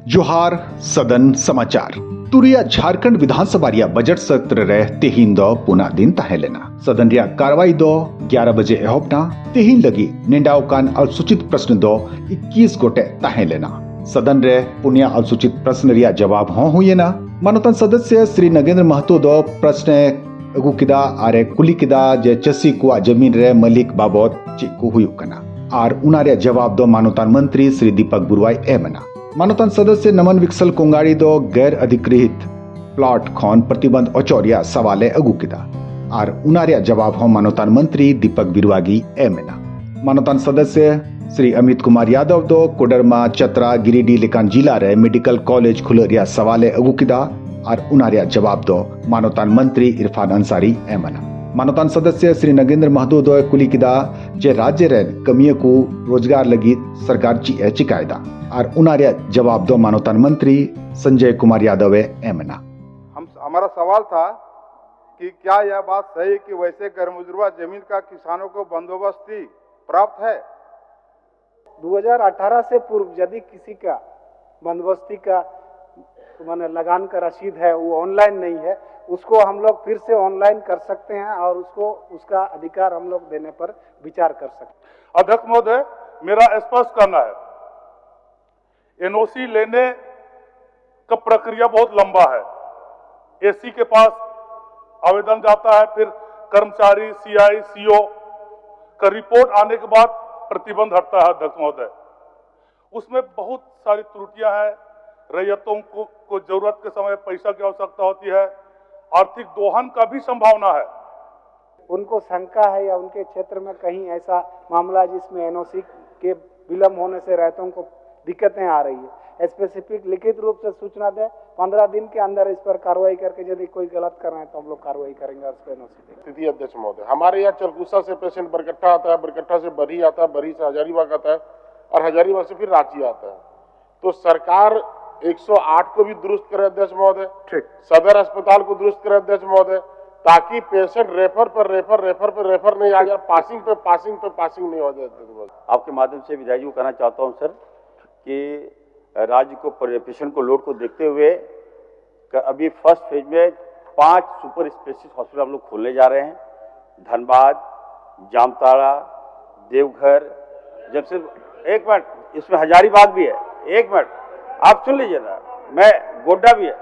जोहार सदन समाचार तुरिया झारखंड विधानसभा रिया बजट सत्र रे तेहिन दो पुना दिन तहेलेना सदन रिया कार्रवाई दो 11 बजे एहोबना तेहिन लगी नेंडावकान अल्पसूचित प्रश्न दो 21 गोटे तहेलेना सदन रे पुनिया अल्पसूचित प्रश्न रिया जवाब हों हुएना मानोतन सदस्य श्री नगेंद्र महतो दो प्रश्न अगु किदा आरे कुली किदा जे चसी कुआ जमीन रे मलिक बाबत चिकु हुयुकना आर उनारे जवाब दो मानोतान मंत्री श्री दीपक बुरवाई एमना मानोतान सदस्य नमन विक्सल कोंगाड़ी दो गैर अधिकृत प्लॉट खौन प्रतिबंध औचौरिया सवाले अगु किदा आर उनारिया जवाब हो मानोतान मंत्री दीपक बिरवागी एमना मानोतान सदस्य श्री अमित कुमार यादव दो कोडरमा चतरा गिरिडीह लेकान जिला रे मेडिकल कॉलेज खुलरिया सवाले अगु किदा आर उनारिया जवाब दो मानोतान मंत्री इरफान अंसारी एमना मानोतान सदस्य श्री नगेंद्र महतो दो कुली किदा जे राज्य रे कमिये को रोजगार लगी सरकार ची चिकायदा और उनारिया जवाब दो मानोतान मंत्री संजय कुमार यादव एमना हमारा सवाल था कि क्या यह बात सही है कि वैसे गैरमुजरूबा जमीन का किसानों को बंदोबस्ती प्राप्त है? 2018 से पूर्व यदि किसी का बंदोबस्ती का माने लगान का रसीद है वो ऑनलाइन नहीं है, उसको हम लोग फिर से ऑनलाइन कर सकते हैं और उसको उसका अधिकार हम लोग देने पर विचार कर सकते हैं। अध्यक्ष महोदय, मेरा स्पष्ट करना है, एनओसी लेने का प्रक्रिया बहुत लंबा है। एसी के पास आवेदन जाता है, फिर कर्मचारी सीआई सीओ का रिपोर्ट आने के बाद प्रतिबंध हटता है। अध्यक्ष महोदय, उसमें बहुत सारी त्रुटियां हैं। रैयतों को जरूरत के समय पैसा की आवश्यकता होती है, आर्थिक दोहन का भी संभावना है। उनको शंका है या उनके क्षेत्र में कहीं ऐसा मामला जिसमें एनओसी के विलंब होने से रैयतों को दिक्कतें आ रही है, स्पेसिफिक लिखित रूप से सूचना दें। 15 दिन के अंदर इस पर कार्रवाई करके यदि कोई गलत कर रहे हैं तो हम लोग कार्रवाई करेंगे। उस पर एनओसी अध्यक्ष महोदय, हमारे यहाँ चरकुसा से पेशेंट बरकट्टा आता है, बरकट्टा से बरही आता है, बरही से हजारीबाग आता है और हजारीबाग से फिर रांची आता है। तो सरकार 108 को भी दुरुस्त करे अध्यक्ष महोदय, सदर अस्पताल को दुरुस्त करे अध्यक्ष महोदय, ताकि पेशेंट रेफर नहीं आ जाए, पासिंग नहीं हो जाए। आपके माध्यम से विधायक जी को कहना चाहता हूं सर कि राज्य को पेशेंट को लोड को देखते हुए अभी फर्स्ट फेज में 5 सुपर स्पेशलिस्ट हॉस्पिटल हम लोग खोलने जा रहे हैं। धनबाद, जामताड़ा, देवघर, जब से एक मिनट, इसमें हजारीबाग भी है। एक मिनट आप सुन लीजिए ना, मैं गोड्डा भी है।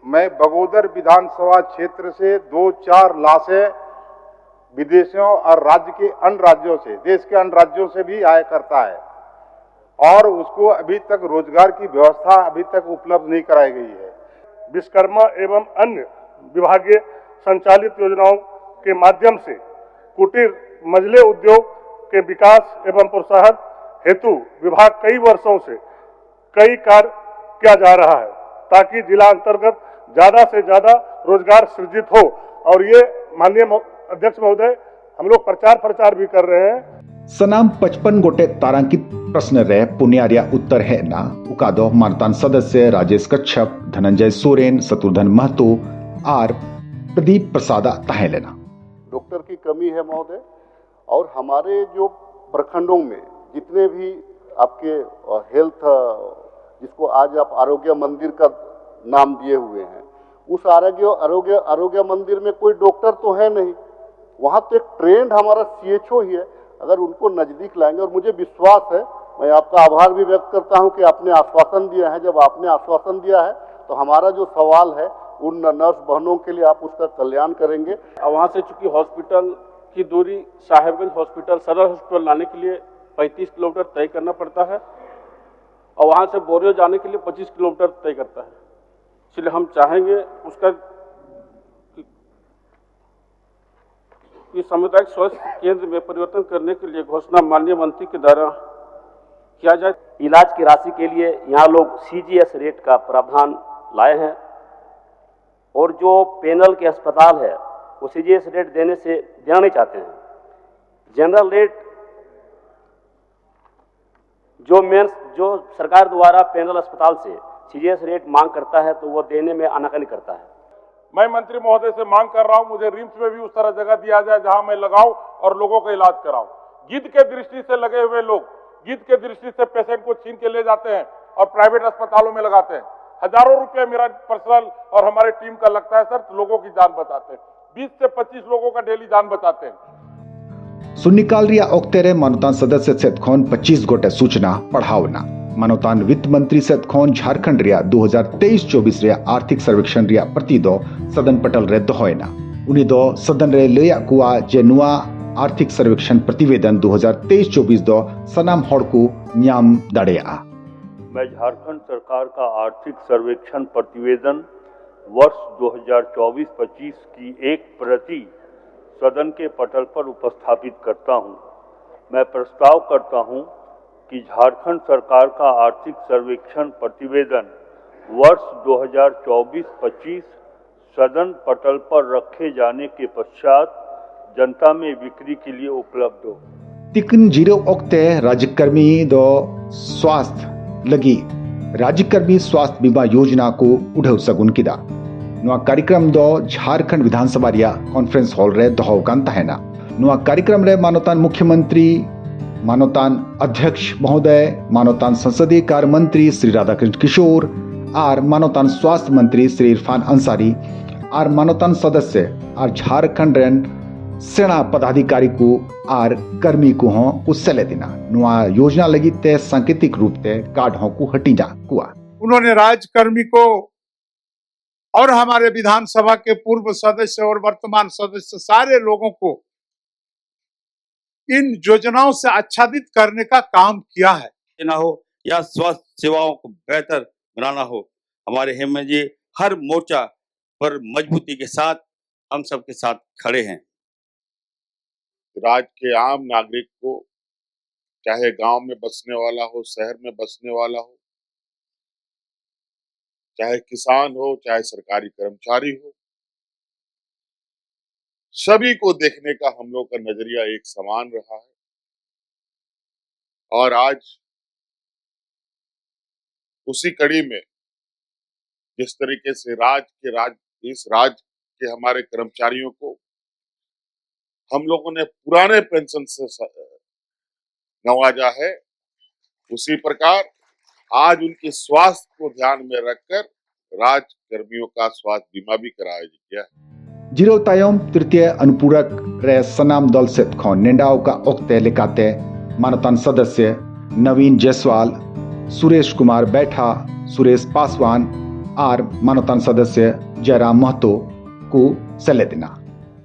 मैं बगोदर विधानसभा क्षेत्र से 2-4 लाशें विदेशों और राज्य के अन्य राज्यों से, देश के अन्य राज्यों से भी आया करता है और उसको अभी तक रोजगार की व्यवस्था अभी तक उपलब्ध नहीं कराई गई है। विश्वकर्मा एवं अन्य विभागीय संचालित योजनाओं के माध्यम से कुटीर मझले उद्योग के विकास एवं प्रोत्साहन हेतु विभाग कई वर्षों से कई कार्य किया जा रहा है, ताकि जिला अंतर्गत ज्यादा से ज्यादा रोजगार सृजित हो। और ये माननीय अध्यक्ष महोदय, हम लोग प्रचार भी कर रहे हैं। सनाम 55 गोटे तारांकित प्रश्न रे पुनियारिया उत्तर है ना उकादो मानतान सदस्य राजेश कच्छप, धनंजय सोरेन, शत्रुघ्न महतो और प्रदीप प्रसादा तहेलेना। डॉक्टर की कमी है महोदय, और हमारे जो प्रखंडों में जितने भी आपके हेल्थ, जिसको आज आप आरोग्य मंदिर का नाम दिए हुए हैं, उस आरोग्य मंदिर में कोई डॉक्टर तो है नहीं। वहाँ तो एक ट्रेंड हमारा सीएचओ ही है। अगर उनको नजदीक लाएंगे, और मुझे विश्वास है, मैं आपका आभार भी व्यक्त करता हूं कि आपने आश्वासन दिया है। जब आपने आश्वासन दिया है तो हमारा जो सवाल है उन नर्स बहनों के लिए आप उसका कल्याण करेंगे। वहाँ से चूंकि हॉस्पिटल की दूरी साहेबगंज हॉस्पिटल, सदर हॉस्पिटल लाने के लिए 35 किलोमीटर तय करना पड़ता है और वहाँ से बोरियो जाने के लिए 25 किलोमीटर तय करता है। इसलिए हम चाहेंगे उसका कि सामुदायिक स्वास्थ्य केंद्र में परिवर्तन करने के लिए घोषणा माननीय मंत्री के द्वारा किया जाए। इलाज की राशि के लिए यहाँ लोग सीजीएस रेट का प्रावधान लाए हैं और जो पैनल के अस्पताल है वो सीजीएस रेट देना नहीं चाहते हैं। जनरल रेट जो सरकार द्वारा पैनल अस्पताल से सीजीएस रेट मांग करता है तो वो देने में आनाकानी करता है। मैं मंत्री महोदय से मांग कर रहा हूं, मुझे रिम्स में भी उस तरह जगह दिया जाए जहां मैं लगाऊं और लोगों का इलाज कराऊं। गिद्ध के दृष्टि से लगे हुए लोग गिद्ध के दृष्टि से पेशेंट को छीन के ले जाते हैं, और प्राइवेट अस्पतालों में लगाते हैं। हजारों रुपए मेरा पर्सनल और हमारे टीम का लगता है सर, लोगों की जान बचाते हैं। 20 से 25 लोगों का डेली जान बचाते हैं। सुनिकाल रिया ओक्तेरे मानवतान सदस्य सेत खोन 25 गोटे सूचना पढ़ावना मानवतान वित्त मंत्री सेत खोन झारखंड रिया 2023-24 रिया आर्थिक सर्वेक्षण रिया प्रति दो सदन पटल रे दोहयना उनी दो सदन रे लेया कुआ जे नुआ आर्थिक सर्वेक्षण प्रतिवेदन 2023-24 दो सनाम हड़कू न्याम दड़ेया। मैं झारखंड सरकार का आर्थिक सर्वेक्षण प्रतिवेदन वर्ष 2024-25 की एक प्रति सदन के पटल पर उपस्थापित करता हूं। मैं प्रस्ताव करता हूं कि झारखंड सरकार का आर्थिक सर्वेक्षण प्रतिवेदन वर्ष 2024-25 सदन पटल पर रखे जाने के पश्चात जनता में बिक्री के लिए उपलब्ध हो। तिकन जीरो ओक्ते राज्यकर्मी दो स्वास्थ्य लगी राज्यकर्मी स्वास्थ्य बीमा योजना को उड़व सगुन किदा नुआ कार्यक्रम दो झारखंड विधानसभा रिया कॉन्फ्रेंस हॉल रे दोहकान तहना नुआ कार्यक्रम रे मानवतान मुख्यमंत्री मानवतान अध्यक्ष महोदय मानवतान संसदीय कार्य मंत्री श्री राधाकृष्ण किशोर आर मानवतान स्वास्थ्य मंत्री श्री इरफान अंसारी आर मानवतान सदस्य आर झारखंड रेन सेना पदाधिकारी को आर कर्मी को हों कुछ सले दिना नुआ योजना लगी ते सांकेतिक रूप ते कार्ड हों को हटी जा कुआ। उन्होंने राज्यकर्मी को और हमारे विधानसभा के पूर्व सदस्य और वर्तमान सदस्य सारे लोगों को इन योजनाओं से आच्छादित करने का काम किया है। ना हो या स्वास्थ्य सेवाओं को बेहतर बनाना हो, हमारे हेमंत जी हर मोर्चा पर मजबूती के साथ हम सबके साथ खड़े हैं। राज्य के आम नागरिक को, चाहे गांव में बसने वाला हो, शहर में बसने वाला हो, चाहे किसान हो, चाहे सरकारी कर्मचारी हो, सभी को देखने का हम लोग का नजरिया एक समान रहा है। और आज उसी कड़ी में जिस तरीके से इस राज्य के हमारे कर्मचारियों को हम लोगों ने पुराने पेंशन से नवाजा है, उसी प्रकार आज उनके स्वास्थ्य को ध्यान में रखकर राज्य कर्मियों का स्वास्थ्य बीमा भी कराया गया है। जिरो तायम तृतीय अनुपूरक रे सनाम दल से खोन नेंडाओ का ओक्ते लिकाते मानवतान सदस्य नवीन जायसवाल, सुरेश कुमार बैठा, सुरेश पासवान आर मानवतान सदस्य जयराम महतो को सले देना।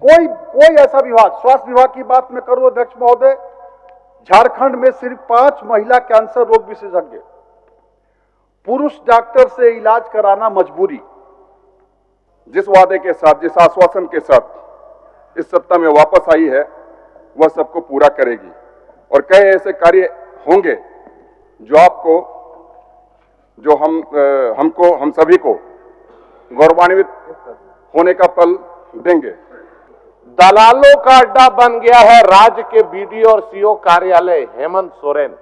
कोई ऐसा विभाग, स्वास्थ्य विभाग की बात मैं करूं अध्यक्ष महोदय, झारखंड में सिर्फ 5 महिला कैंसर रोग विशेषज्ञ, पुरुष डॉक्टर से इलाज कराना मजबूरी। जिस वादे के साथ, जिस आश्वासन के साथ इस सत्ता में वापस आई है, वह सबको पूरा करेगी और कई ऐसे कार्य होंगे जो आपको, जो हम सभी को गौरवान्वित होने का पल देंगे। दलालों का अड्डा बन गया है राज्य के बीडीओ और सीओ कार्यालय हेमंत सोरेन।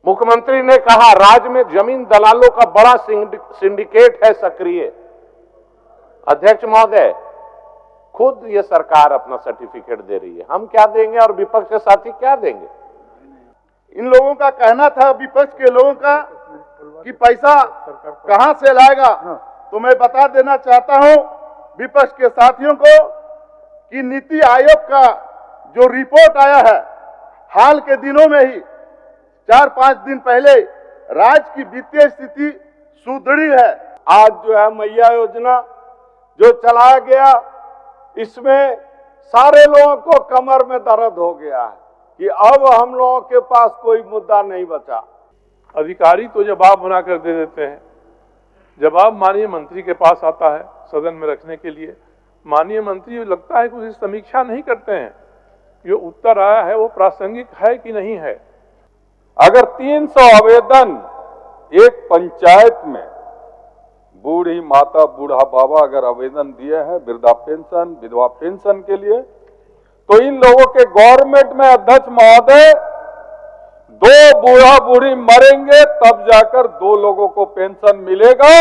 मुख्यमंत्री ने कहा राज्य में जमीन दलालों का बड़ा सिंडिकेट है सक्रिय। अध्यक्ष महोदय, खुद ये सरकार अपना सर्टिफिकेट दे रही है, हम क्या देंगे और विपक्ष के साथी क्या देंगे? इन लोगों का कहना था, विपक्ष के लोगों का, कि पैसा कहां से लाएगा, तो मैं बता देना चाहता हूं विपक्ष के साथियों को कि नीति आयोग का जो रिपोर्ट आया है हाल के दिनों में ही, 4-5 दिन पहले, राज्य की वित्तीय स्थिति सुदृढ़ है। आज जो है मैया योजना जो चलाया गया, इसमें सारे लोगों को कमर में दर्द हो गया है कि अब हम लोगों के पास कोई मुद्दा नहीं बचा। अधिकारी तो जवाब बनाकर दे देते हैं, जवाब माननीय मंत्री के पास आता है सदन में रखने के लिए। माननीय मंत्री लगता है कि उसकी समीक्षा नहीं करते हैं, जो उत्तर आया है वो प्रासंगिक है कि नहीं है। अगर 300 आवेदन एक पंचायत में बूढ़ी माता बूढ़ा बाबा अगर आवेदन दिए हैं वृद्धा पेंशन विधवा पेंशन के लिए, तो इन लोगों के गवर्नमेंट में अध्यक्ष महोदय 2 बूढ़ा बूढ़ी मरेंगे तब जाकर 2 लोगों को पेंशन मिलेगा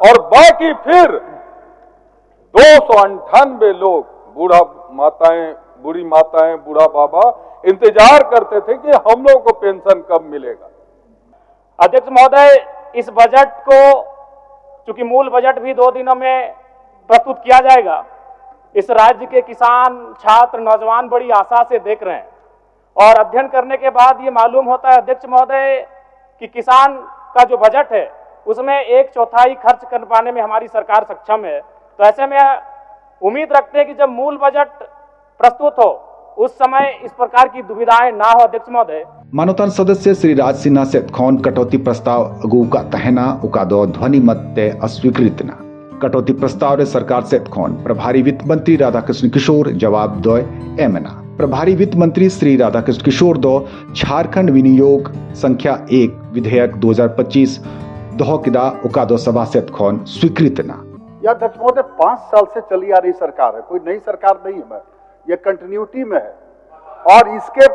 और बाकी फिर 298 लोग बूढ़ी माताएं बूढ़ा बाबा इंतजार करते थे कि हम लोगों को पेंशन कब मिलेगा। अध्यक्ष महोदय, इस बजट को चूंकि मूल बजट भी 2 दिनों में प्रस्तुत किया जाएगा, इस राज्य के किसान, छात्र, नौजवान बड़ी आशा से देख रहे हैं और अध्ययन करने के बाद ये मालूम होता है अध्यक्ष महोदय कि किसान का जो बजट है उसमें 1/4 खर्च कर पाने में हमारी सरकार सक्षम है। तो ऐसे में उम्मीद रखते हैं कि जब मूल बजट प्रस्तुत हो उस समय इस प्रकार की दुविधाएं ना हो। अध्यक्ष महोदय, मानवतान सदस्य श्री राज सिन्हा से खौन कटौती प्रस्ताव अगू का तहना उकादो ध्वनि मत ते अस्वीकृत न कटौती प्रस्ताव रे सरकार से खौन प्रभारी वित्त मंत्री राधाकृष्ण किशोर जवाब दो एमना प्रभारी वित्त मंत्री श्री राधाकृष्ण किशोर दो झारखंड विनियोग संख्या 1 विधेयक 2025 दोहकिदा उकादो सभा से खौन स्वीकृत न। यह अध्यक्ष महोदय 5 साल से चली आ रही सरकार है, कोई नई सरकार नहीं है, ये कंटिन्यूटी में है। और इसके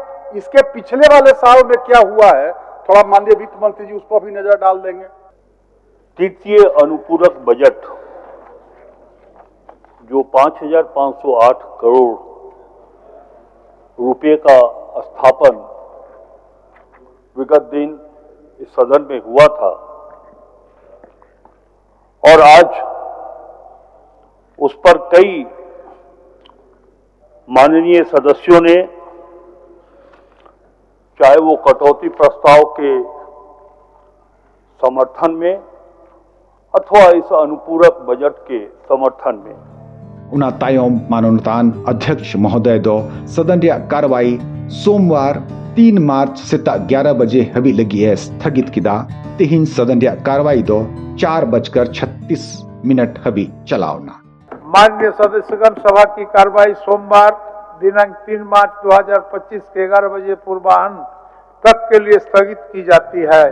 पिछले वाले साल में क्या हुआ है थोड़ा माननीय वित्त मंत्री जी उस पर भी नजर डाल देंगे। तृतीय अनुपूरक बजट जो 5,508 करोड़ रुपए का स्थापन विगत दिन इस सदन में हुआ था और आज उस पर कई माननीय सदस्यों ने चाहे वो कटौती प्रस्ताव के समर्थन में अथवा इस अनुपूरक बजट के समर्थन में उना तायोम मानवतान अध्यक्ष महोदय दो सदन रे कार्रवाई सोमवार 3 मार्च से 11 बजे हवी लगी है स्थगित किदा तिहिन सदन रे कार्रवाई दो 4:36 हवी चलावना। माननीय सदस्यगण, सभा की कार्रवाई सोमवार दिनांक 3 मार्च 2025 के 11 बजे पूर्वाह्न तक के लिए स्थगित की जाती है।